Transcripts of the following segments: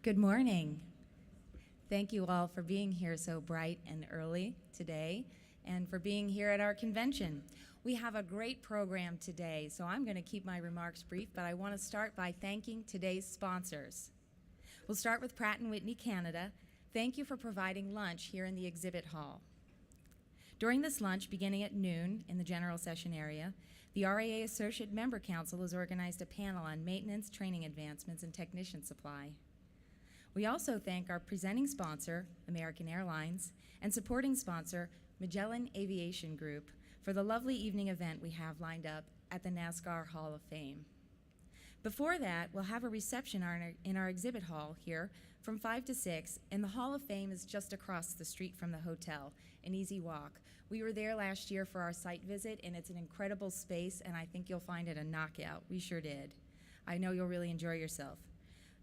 Good morning. Thank you all for being here so bright and early today and for being here at our convention. We have a great program today, so I'm going to keep my remarks brief, but I want to start by thanking today's sponsors. We'll start with Pratt & Whitney Canada. Thank you for providing lunch here in the exhibit hall. During this lunch, beginning at noon in the general session area, the RAA Associate Member Council has organized a panel on maintenance, training advancements, and technician supply. We also thank our presenting sponsor, American Airlines, and supporting sponsor, Magellan Aviation Group, for the lovely evening event we have lined up at the NASCAR Hall of Fame. Before that, we'll have a reception in our exhibit hall here from 5 to 6, and the Hall of Fame is just across the street from the hotel, an easy walk. We were there last year for our site visit, and it's an incredible space, and I think you'll find it a knockout. We sure did. I know you'll really enjoy yourself.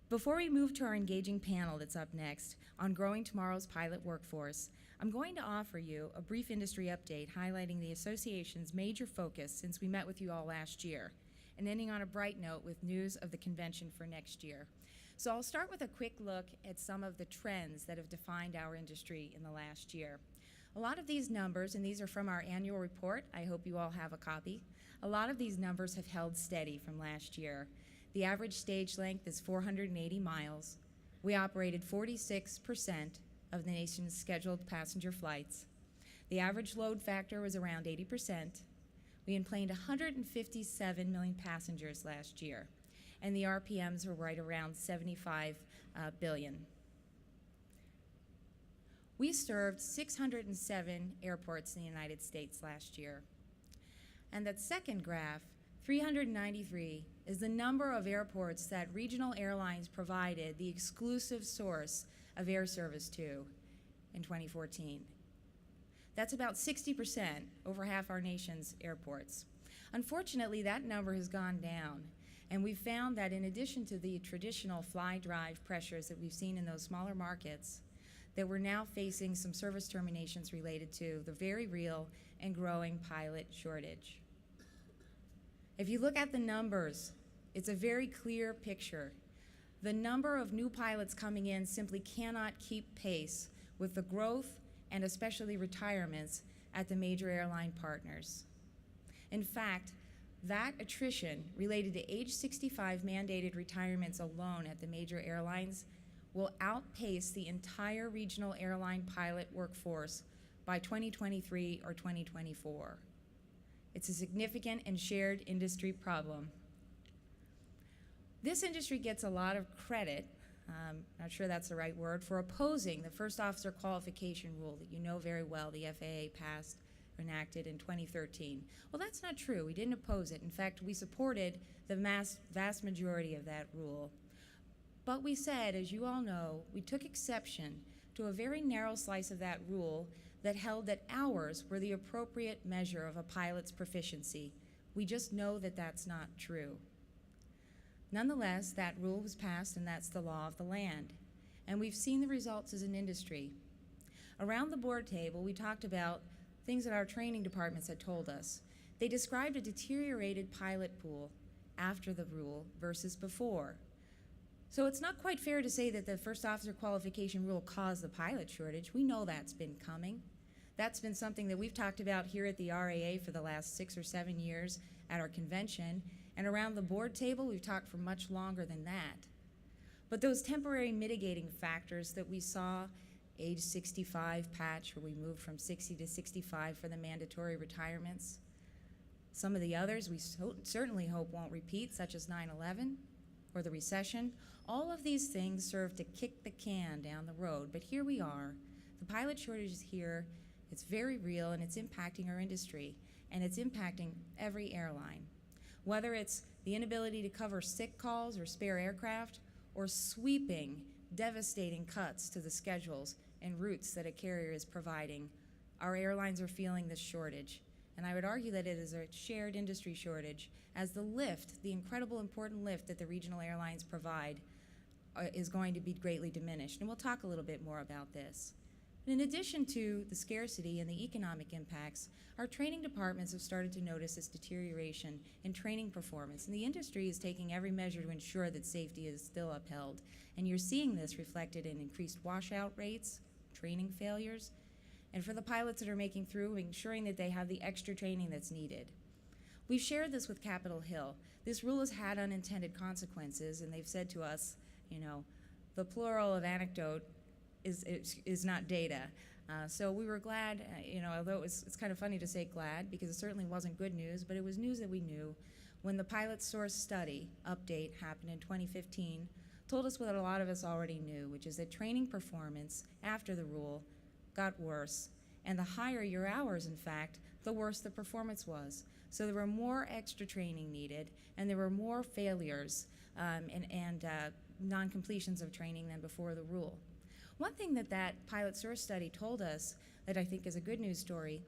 Before we move to our engaging panel that's up next on growing tomorrow's pilot workforce, I'm going to offer you a brief industry update highlighting the association's major focus since we met with you all last year, and ending on a bright note with news of the convention for next year. So I'll start with a quick look at some of the trends that have defined our industry in the last year. A lot of these numbers, and these are from our annual report, I hope you all have a copy, a lot of these numbers have held steady from last year. The average stage length is 480 miles. We operated 46% of the nation's scheduled passenger flights. The average load factor was around 80%. We enplaned 157 million passengers last year, and the RPMs were right around 75 billion. We served 607 airports in the United States last year. And that second graph, 393, is the number of airports that regional airlines provided the exclusive source of air service to in 2014. That's about 60%, over half our nation's airports. Unfortunately, that number has gone down, and we've found that in addition to the traditional fly-drive pressures that we've seen in those smaller markets, that we're now facing some service terminations related to the very real and growing pilot shortage. If you look at the numbers, it's a very clear picture. The number of new pilots coming in simply cannot keep pace with the growth and especially retirements at the major airline partners. In fact, that attrition related to age 65 mandated retirements alone at the major airlines will outpace the entire regional airline pilot workforce by 2023 or 2024. It's a significant and shared industry problem. This industry gets a lot of credit, not sure that's the right word, for opposing the first officer qualification rule that you know very well the FAA passed or enacted in 2013. Well, that's not true. We didn't oppose it. In fact, we supported the vast majority of that rule. But we said, as you all know, we took exception to a very narrow slice of that rule that held that hours were the appropriate measure of a pilot's proficiency. We just know that that's not true. Nonetheless, that rule was passed, and that's the law of the land. And we've seen the results as an industry. Around the board table, we talked about things that our training departments had told us. They described a deteriorated pilot pool after the rule versus before. So it's not quite fair to say that the first officer qualification rule caused the pilot shortage. We know that's been coming. That's been something that we've talked about here at the RAA for the last 6 or 7 years at our convention, and around the board table we've talked for much longer than that. But those temporary mitigating factors that we saw, age 65 patch, where we moved from 60 to 65 for the mandatory retirements, some of the others we certainly hope won't repeat, such as 9/11 or the recession, all of these things serve to kick the can down the road. But here we are. The pilot shortage is here. It's very real, and it's impacting our industry, and it's impacting every airline. Whether it's the inability to cover sick calls or spare aircraft, or sweeping, devastating cuts to the schedules and routes that a carrier is providing, our airlines are feeling this shortage. And I would argue that it is a shared industry shortage, as the lift, the incredible important lift that the regional airlines provide, is going to be greatly diminished. And we'll talk a little bit more about this. In addition to the scarcity and the economic impacts, our training departments have started to notice this deterioration in training performance, and the industry is taking every measure to ensure that safety is still upheld. And you're seeing this reflected in increased washout rates, training failures, and for the pilots that are making through, ensuring that they have the extra training that's needed. We've shared this with Capitol Hill. This rule has had unintended consequences, and they've said to us, the plural of anecdote is not data. So we were glad, although it's kind of funny to say glad because it certainly wasn't good news, but it was news that we knew when the pilot source study update happened in 2015, told us what a lot of us already knew, which is that training performance after the rule got worse. And the higher your hours, in fact, the worse the performance was. So there were more extra training needed, and there were more failures and non-completions of training than before the rule. One thing that pilot source study told us that I think is a good news story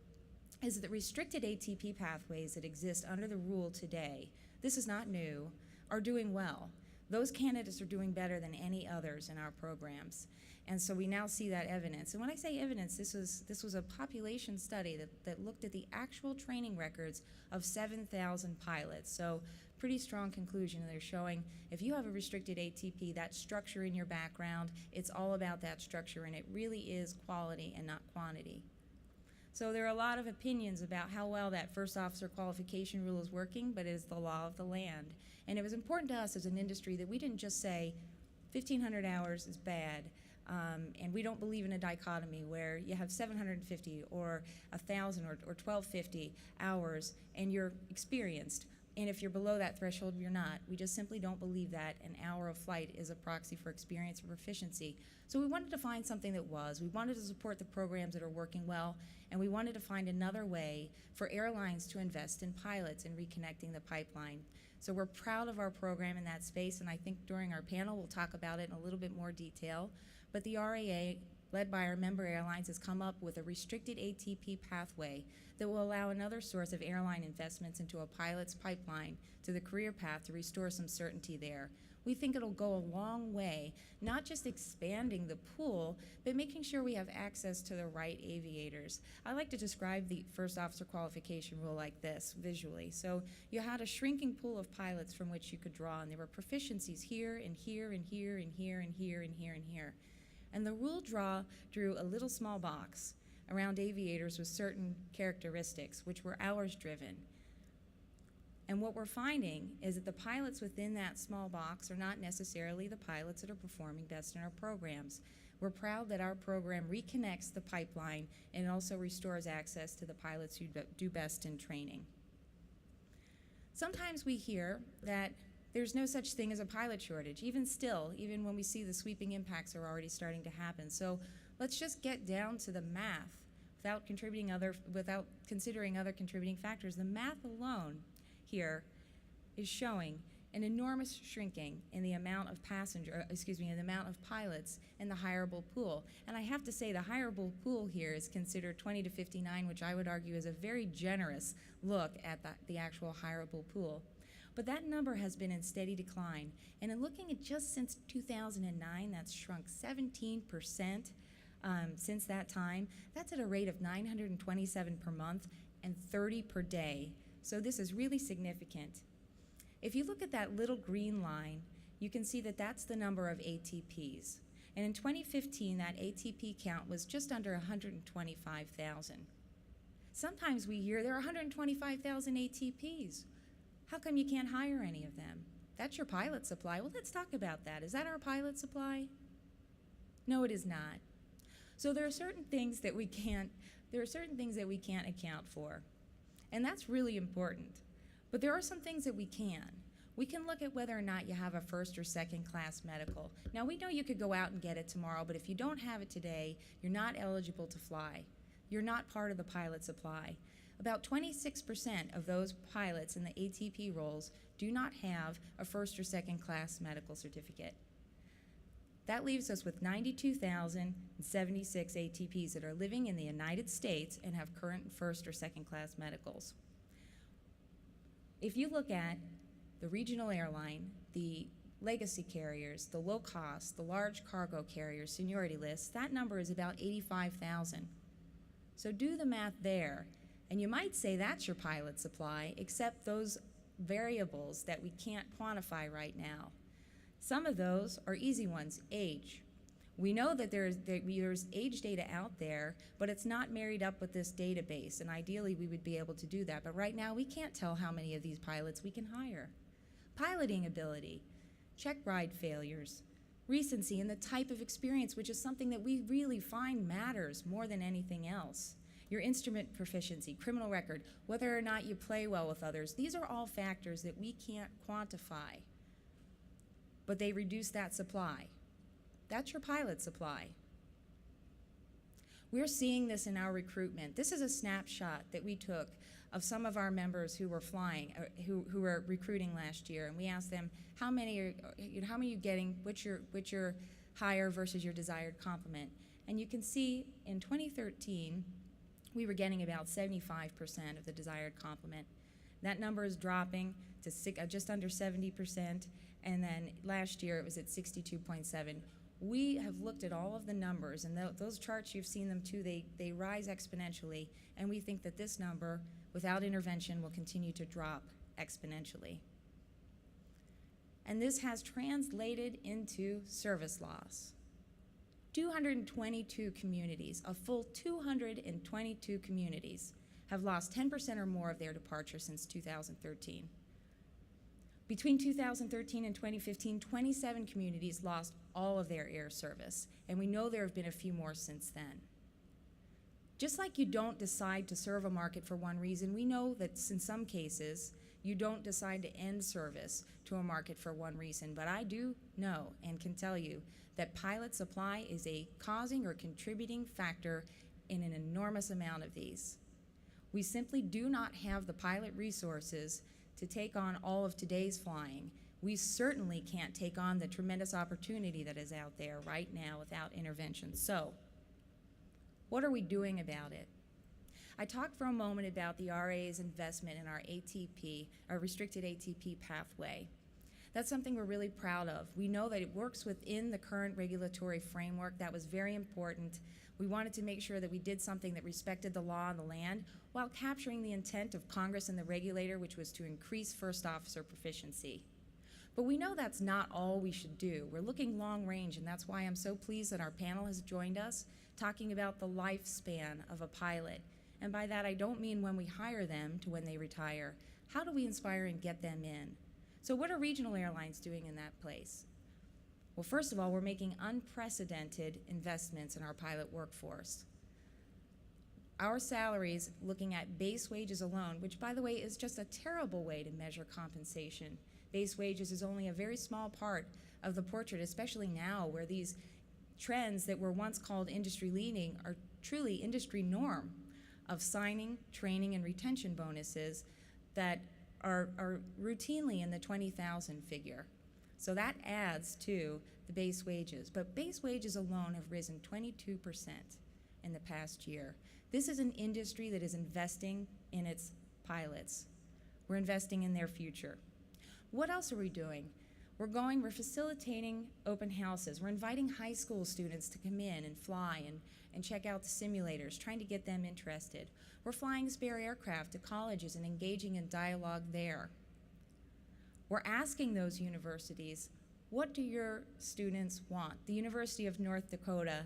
is that restricted ATP pathways that exist under the rule today, this is not new, are doing well. Those candidates are doing better than any others in our programs. And so we now see that evidence. And when I say evidence, this was a population study that looked at the actual training records of 7,000 pilots. So pretty strong conclusion. They're showing if you have a restricted ATP, that structure in your background, it's all about that structure, and it really is quality and not quantity. So there are a lot of opinions about how well that first officer qualification rule is working, but it is the law of the land. And it was important to us as an industry that we didn't just say 1,500 hours is bad, and we don't believe in a dichotomy where you have 750 or 1,000 or 1,250 hours and you're experienced. And if you're below that threshold, you're not. We just simply don't believe that an hour of flight is a proxy for experience or proficiency. So we wanted to find something that was. We wanted to support the programs that are working well, and we wanted to find another way for airlines to invest in pilots and reconnecting the pipeline. So we're proud of our program in that space, and I think during our panel we'll talk about it in a little bit more detail. But the RAA, led by our member airlines, has come up with a restricted ATP pathway that will allow another source of airline investments into a pilot's pipeline to the career path to restore some certainty there. We think it'll go a long way, not just expanding the pool, but making sure we have access to the right aviators. I like to describe the first officer qualification rule like this visually. So you had a shrinking pool of pilots from which you could draw, and there were proficiencies here and here and here and here and here and here and here. And the rule drew a little small box around aviators with certain characteristics, which were hours driven. And what we're finding is that the pilots within that small box are not necessarily the pilots that are performing best in our programs. We're proud that our program reconnects the pipeline and also restores access to the pilots who do best in training. Sometimes we hear that there's no such thing as a pilot shortage, even when we see the sweeping impacts are already starting to happen. So let's just get down to the math without considering other contributing factors. The math alone here is showing an enormous shrinking in the amount of in the amount of pilots in the hireable pool. And I have to say the hireable pool here is considered 20 to 59, which I would argue is a very generous look at the actual hireable pool. But that number has been in steady decline. And in looking at just since 2009, that's shrunk 17% since that time. That's at a rate of 927 per month and 30 per day. So this is really significant. If you look at that little green line, you can see that that's the number of ATPs. And in 2015, that ATP count was just under 125,000. Sometimes we hear there are 125,000 ATPs. How come you can't hire any of them? That's your pilot supply. Well, let's talk about that. Is that our pilot supply? No, it is not. So there are certain things that we can't account for. And that's really important. But there are some things that we can. We can look at whether or not you have a first or second class medical. Now, we know you could go out and get it tomorrow, but if you don't have it today, you're not eligible to fly. You're not part of the pilot supply. About 26% of those pilots in the ATP roles do not have a first or second class medical certificate. That leaves us with 92,076 ATPs that are living in the United States and have current first or second class medicals. If you look at the regional airline, the legacy carriers, the low cost, the large cargo carriers, seniority lists, that number is about 85,000. So do the math there, and you might say that's your pilot supply, except those variables that we can't quantify right now. Some of those are easy ones. Age. We know that there's age data out there, but it's not married up with this database, and ideally we would be able to do that. But right now we can't tell how many of these pilots we can hire. Piloting ability, check ride failures, recency, and the type of experience, which is something that we really find matters more than anything else. Your instrument proficiency, criminal record, whether or not you play well with others, these are all factors that we can't quantify, but they reduce that supply. That's your pilot supply. We're seeing this in our recruitment. This is a snapshot that we took of some of our members who were flying, who were recruiting last year, and we asked them, how many are you getting, what's your hire versus your desired complement? And you can see in 2013, we were getting about 75% of the desired complement. That number is dropping to just under 70%, and then last year it was at 62.7. We have looked at all of the numbers, and those charts, you've seen them too, they rise exponentially, and we think that this number, without intervention, will continue to drop exponentially. And this has translated into service loss. 222 communities, a full 222 communities, have lost 10% or more of their departure since 2013. Between 2013 and 2015, 27 communities lost all of their air service, and we know there have been a few more since then. Just like you don't decide to serve a market for one reason, we know that in some cases, you don't decide to end service to a market for one reason, but I do know and can tell you that pilot supply is a causing or contributing factor in an enormous amount of these. We simply do not have the pilot resources to take on all of today's flying. We certainly can't take on the tremendous opportunity that is out there right now without intervention. So, what are we doing about it? I talked for a moment about the RA's investment in our ATP, our restricted ATP pathway. That's something we're really proud of. We know that it works within the current regulatory framework. That was very important. We wanted to make sure that we did something that respected the law and the land while capturing the intent of Congress and the regulator, which was to increase first officer proficiency. But we know that's not all we should do. We're looking long range, and that's why I'm so pleased that our panel has joined us talking about the lifespan of a pilot. And by that, I don't mean when we hire them to when they retire. How do we inspire and get them in? So what are regional airlines doing in that place? Well, first of all, we're making unprecedented investments in our pilot workforce. Our salaries, looking at base wages alone, which by the way is just a terrible way to measure compensation. Base wages is only a very small part of the portrait, especially now where these trends that were once called industry leading are truly industry norm of signing, training, and retention bonuses that are routinely in the 20,000 figure. So that adds to the base wages. But base wages alone have risen 22% in the past year. This is an industry that is investing in its pilots. We're investing in their future. What else are we doing? We're facilitating open houses. We're inviting high school students to come in and fly and check out the simulators, trying to get them interested. We're flying spare aircraft to colleges and engaging in dialogue there. We're asking those universities, what do your students want? The University of North Dakota,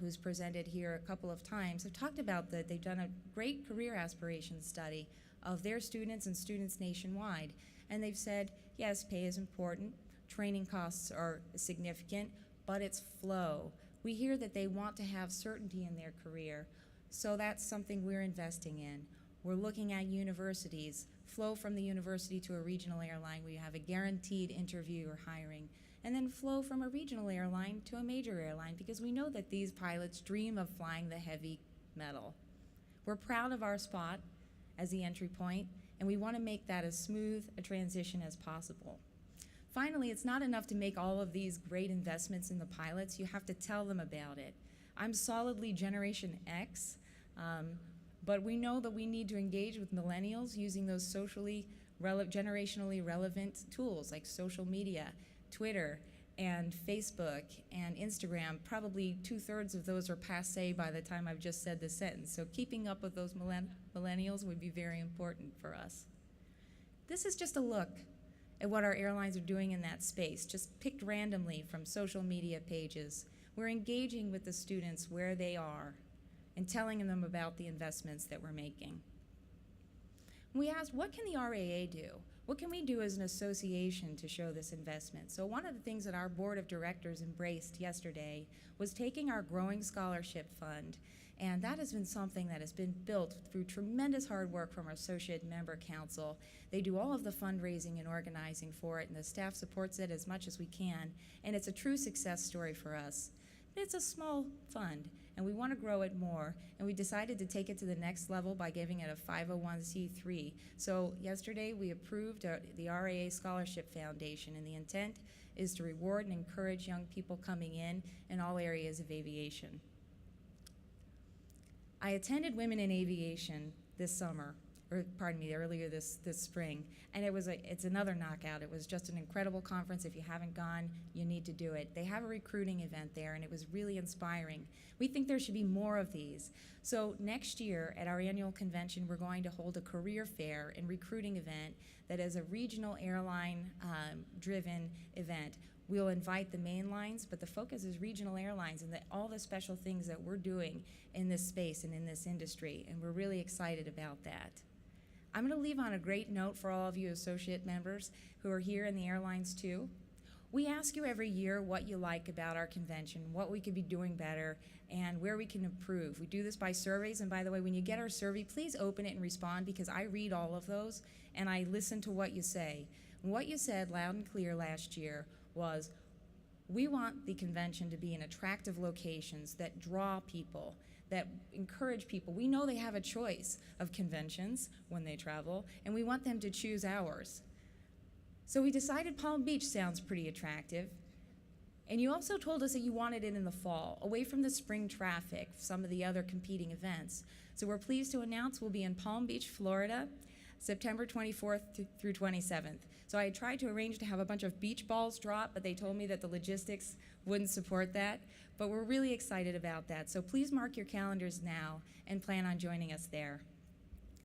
who's presented here a couple of times, have talked about that. They've done a great career aspirations study of their students and students nationwide. And they've said, yes, pay is important, training costs are significant, but it's flow. We hear that they want to have certainty in their career, so that's something we're investing in. We're looking at universities, flow from the university to a regional airline where you have a guaranteed interview or hiring, and then flow from a regional airline to a major airline, because we know that these pilots dream of flying the heavy metal. We're proud of our spot as the entry point, and we want to make that as smooth a transition as possible. Finally, it's not enough to make all of these great investments in the pilots. You have to tell them about it. I'm solidly Generation X, but we know that we need to engage with millennials using those generationally relevant tools like social media Twitter and Facebook and Instagram, probably 2/3 of those are passe by the time I've just said this sentence. So keeping up with those millennials would be very important for us. This is just a look at what our airlines are doing in that space, just picked randomly from social media pages. We're engaging with the students where they are and telling them about the investments that we're making. We asked, what can the RAA do? What can we do as an association to show this investment? So one of the things that our board of directors embraced yesterday was taking our growing scholarship fund, and that has been something that has been built through tremendous hard work from our associate member council. They do all of the fundraising and organizing for it, and the staff supports it as much as we can, and it's a true success story for us. It's a small fund, and we want to grow it more, and we decided to take it to the next level by giving it a 501c3. So yesterday we approved the RAA Scholarship Foundation, and the intent is to reward and encourage young people coming in all areas of aviation. I attended Women in Aviation this summer, earlier this spring, and it's another knockout. It was just an incredible conference. If you haven't gone, you need to do it. They have a recruiting event there, and it was really inspiring. We think there should be more of these. So next year at our annual convention, we're going to hold a career fair and recruiting event that is a regional airline driven event. We'll invite the main lines, but the focus is regional airlines and all the special things that we're doing in this space and in this industry, and we're really excited about that. I'm going to leave on a great note for all of you associate members who are here in the airlines too. We ask you every year what you like about our convention, what we could be doing better, and where we can improve. We do this by surveys, and by the way, when you get our survey, please open it and respond, because I read all of those and I listen to what you say. And what you said loud and clear last year was, we want the convention to be in attractive locations that draw people, that encourage people. We know they have a choice of conventions when they travel, and we want them to choose ours. So we decided Palm Beach sounds pretty attractive. And you also told us that you wanted it in the fall, away from the spring traffic, some of the other competing events. So we're pleased to announce we'll be in Palm Beach, Florida, September 24th through 27th. So I tried to arrange to have a bunch of beach balls drop, but they told me that the logistics wouldn't support that. But we're really excited about that. So please mark your calendars now and plan on joining us there.